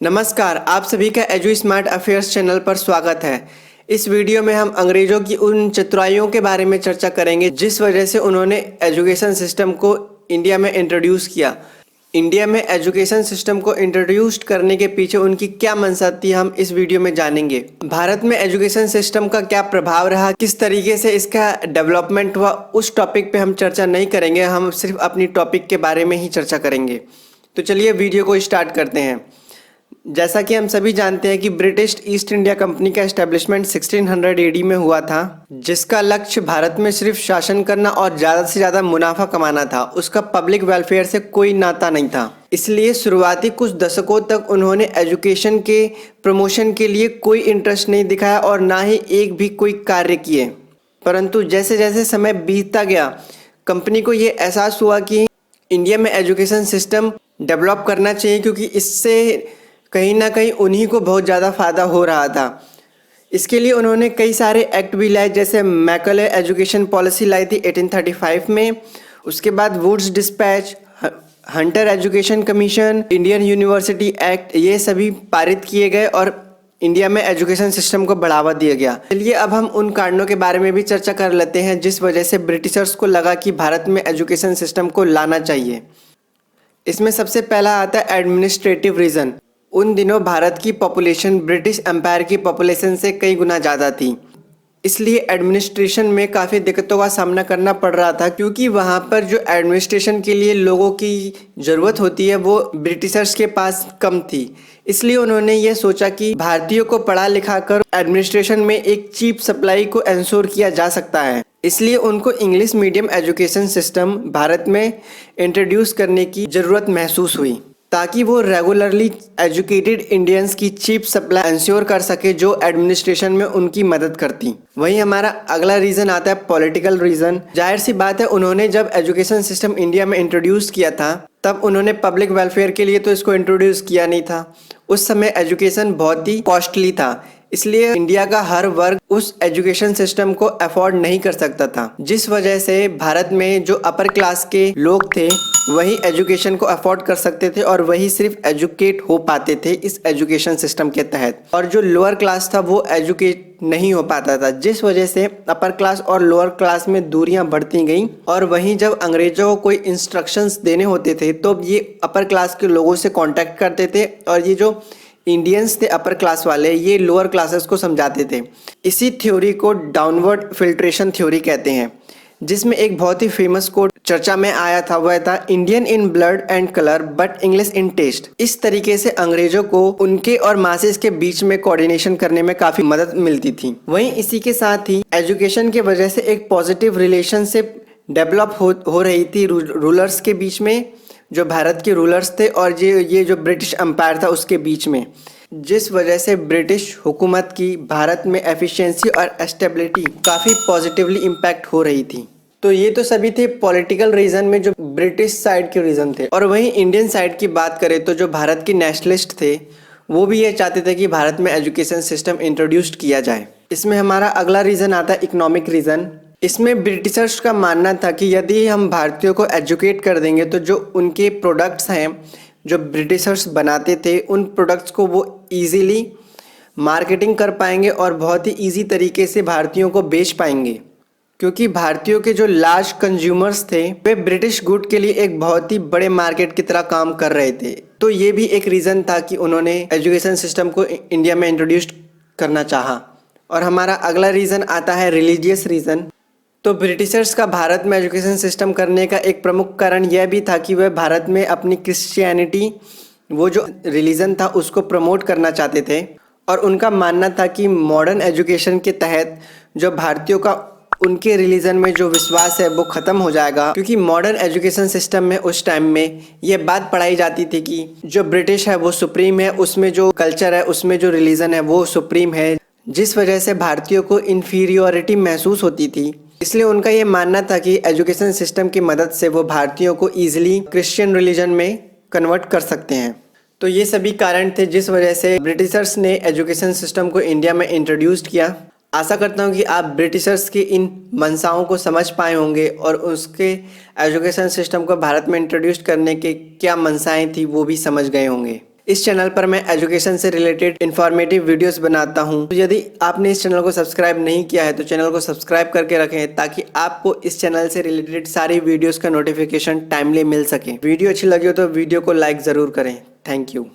नमस्कार, आप सभी का एजू स्मार्ट अफेयर्स चैनल पर स्वागत है। इस वीडियो में हम अंग्रेजों की उन चतुराइयों के बारे में चर्चा करेंगे जिस वजह से उन्होंने एजुकेशन सिस्टम को इंडिया में इंट्रोड्यूस किया। इंडिया में एजुकेशन सिस्टम को इंट्रोड्यूस करने के पीछे उनकी क्या मंशा थी, हम इस वीडियो में जानेंगे। भारत में एजुकेशन सिस्टम का क्या प्रभाव रहा, किस तरीके से इसका डेवलपमेंट हुआ, उस टॉपिक पे हम चर्चा नहीं करेंगे। हम सिर्फ अपनी टॉपिक के बारे में ही चर्चा करेंगे। तो चलिए वीडियो को स्टार्ट करते हैं। जैसा कि हम सभी जानते हैं कि ब्रिटिश ईस्ट इंडिया कंपनी का एस्टेब्लिशमेंट 1600 एडी में हुआ था, जिसका लक्ष्य भारत में सिर्फ शासन करना और ज़्यादा से ज़्यादा मुनाफा कमाना था। उसका पब्लिक वेलफेयर से कोई नाता नहीं था। इसलिए शुरुआती कुछ दशकों तक उन्होंने एजुकेशन के प्रमोशन के लिए कोई इंटरेस्ट नहीं दिखाया और ना ही एक भी कोई कार्य किए। परंतु जैसे जैसे समय बीतता गया, कंपनी को ये एहसास हुआ कि इंडिया में एजुकेशन सिस्टम डेवलप करना चाहिए, क्योंकि इससे कहीं ना कहीं उन्हीं को बहुत ज़्यादा फ़ायदा हो रहा था। इसके लिए उन्होंने कई सारे एक्ट भी लाए, जैसे मैकले एजुकेशन पॉलिसी लाई थी 1835 में। उसके बाद Wood's despatch, Hunter education commission, Indian university act, ये सभी पारित किए गए और इंडिया में एजुकेशन सिस्टम को बढ़ावा दिया गया। चलिए अब हम उन कारणों के बारे में भी चर्चा कर लेते हैं जिस वजह से ब्रिटिशर्स को लगा कि भारत में एजुकेशन सिस्टम को लाना चाहिए। इसमें सबसे पहला आता है एडमिनिस्ट्रेटिव रीज़न। उन दिनों भारत की पॉपुलेशन ब्रिटिश एम्पायर की पॉपुलेशन से कई गुना ज़्यादा थी, इसलिए एडमिनिस्ट्रेशन में काफ़ी दिक्कतों का सामना करना पड़ रहा था, क्योंकि वहाँ पर जो एडमिनिस्ट्रेशन के लिए लोगों की ज़रूरत होती है वो ब्रिटिशर्स के पास कम थी। इसलिए उन्होंने ये सोचा कि भारतीयों को पढ़ा लिखा कर एडमिनिस्ट्रेशन में एक चीप सप्लाई को इंश्योर किया जा सकता है। इसलिए उनको English medium education system Bharat में इंट्रोड्यूस करने की ज़रूरत महसूस हुई, ताकि वो रेगुलरली एजुकेटेड इंडियंस की चीप सप्लाई इंश्योर कर सके जो एडमिनिस्ट्रेशन में उनकी मदद करती। वहीं हमारा अगला रीज़न आता है पॉलिटिकल रीज़न। जाहिर सी बात है, उन्होंने जब एजुकेशन सिस्टम इंडिया में इंट्रोड्यूस किया था तब उन्होंने पब्लिक वेलफेयर के लिए तो इसको इंट्रोड्यूस किया नहीं था। उस समय एजुकेशन बहुत ही कॉस्टली था, इसलिए इंडिया का हर वर्ग उस एजुकेशन सिस्टम को अफोर्ड नहीं कर सकता था, जिस वजह से भारत में जो अपर क्लास के लोग थे वही एजुकेशन को अफोर्ड कर सकते थे और वही सिर्फ एजुकेट हो पाते थे इस एजुकेशन सिस्टम के तहत, और जो लोअर क्लास था वो एजुकेट नहीं हो पाता था, जिस वजह से अपर क्लास और लोअर क्लास में दूरियां बढ़ती गईं। और वहीं जब अंग्रेजों को कोई इंस्ट्रक्शंस देने होते थे तो ये अपर क्लास के लोगों से कांटेक्ट करते थे और ये जो इंडियंस थे अपर क्लास वाले, ये लोअर क्लासेस को समझाते थे। इसी थ्योरी को डाउनवर्ड फिल्ट्रेशन थ्योरी कहते हैं, जिसमें एक बहुत ही फेमस कोट चर्चा में आया था, वह था Indian in blood and colour but English in taste. इस तरीके से अंग्रेजों को उनके और मासेस के बीच में कोऑर्डिनेशन करने में काफी मदद मिलती थी। वहीं इसी के साथ ही एजुकेशन के वजह से एक पॉजिटिव रिलेशनशिप डेवलप हो रही थी रूलर्स के बीच में, जो भारत के रूलर्स थे, और ये जो ब्रिटिश एम्पायर था उसके बीच में, जिस वजह से ब्रिटिश हुकूमत की भारत में एफिशिएंसी और स्टेबिलिटी काफ़ी पॉजिटिवली इम्पैक्ट हो रही थी। तो ये तो सभी थे पॉलिटिकल रीज़न में जो ब्रिटिश साइड के रीज़न थे। और वहीं इंडियन साइड की बात करें तो जो भारत के नेशनलिस्ट थे वो भी ये चाहते थे कि भारत में एजुकेशन सिस्टम इंट्रोड्यूस्ड किया जाए। इसमें हमारा अगला रीज़न आता है इकोनॉमिक रीज़न। इसमें ब्रिटिशर्स का मानना था कि यदि हम भारतीयों को एजुकेट कर देंगे तो जो उनके प्रोडक्ट्स हैं जो ब्रिटिशर्स बनाते थे, उन प्रोडक्ट्स को वो इजीली मार्केटिंग कर पाएंगे और बहुत ही इजी तरीके से भारतीयों को बेच पाएंगे, क्योंकि भारतीयों के जो लार्ज कंज्यूमर्स थे वे ब्रिटिश गुड के लिए एक बहुत ही बड़े मार्केट की तरह काम कर रहे थे। तो ये भी एक रीज़न था कि उन्होंने एजुकेशन सिस्टम को इंडिया में इंट्रोड्यूस करना चाहा। और हमारा अगला रीज़न आता है रिलीजियस रीज़न। तो ब्रिटिशर्स का भारत में एजुकेशन सिस्टम करने का एक प्रमुख कारण यह भी था कि वह भारत में अपनी क्रिश्चियनिटी, वो जो रिलीजन था, उसको प्रमोट करना चाहते थे। और उनका मानना था कि मॉडर्न एजुकेशन के तहत जो भारतीयों का उनके रिलीजन में जो विश्वास है वो ख़त्म हो जाएगा, क्योंकि मॉडर्न एजुकेशन सिस्टम में उस टाइम में ये बात पढ़ाई जाती थी कि जो ब्रिटिश है वो सुप्रीम है, उसमें जो कल्चर है, उसमें जो रिलीजन है वो सुप्रीम है, जिस वजह से भारतीयों को इन्फीरियोरिटी महसूस होती थी। इसलिए उनका ये मानना था कि एजुकेशन सिस्टम की मदद से वो भारतीयों को ईजिली क्रिश्चियन रिलीजन में कन्वर्ट कर सकते हैं। तो ये सभी कारण थे जिस वजह से ब्रिटिशर्स ने एजुकेशन सिस्टम को इंडिया में इंट्रोड्यूस किया। आशा करता हूँ कि आप ब्रिटिशर्स की इन मंशाओं को समझ पाए होंगे और उसके एजुकेशन सिस्टम को भारत में इंट्रोड्यूस करने के क्या मंशाएं थी वो भी समझ गए होंगे। इस चैनल पर मैं एजुकेशन से रिलेटेड इंफॉर्मेटिव वीडियोस बनाता हूं। तो यदि आपने इस चैनल को सब्सक्राइब नहीं किया है तो चैनल को सब्सक्राइब करके रखें ताकि आपको इस चैनल से रिलेटेड सारी वीडियोस का नोटिफिकेशन टाइमली मिल सके। वीडियो अच्छी लगी हो तो वीडियो को लाइक ज़रूर करें। Thank you.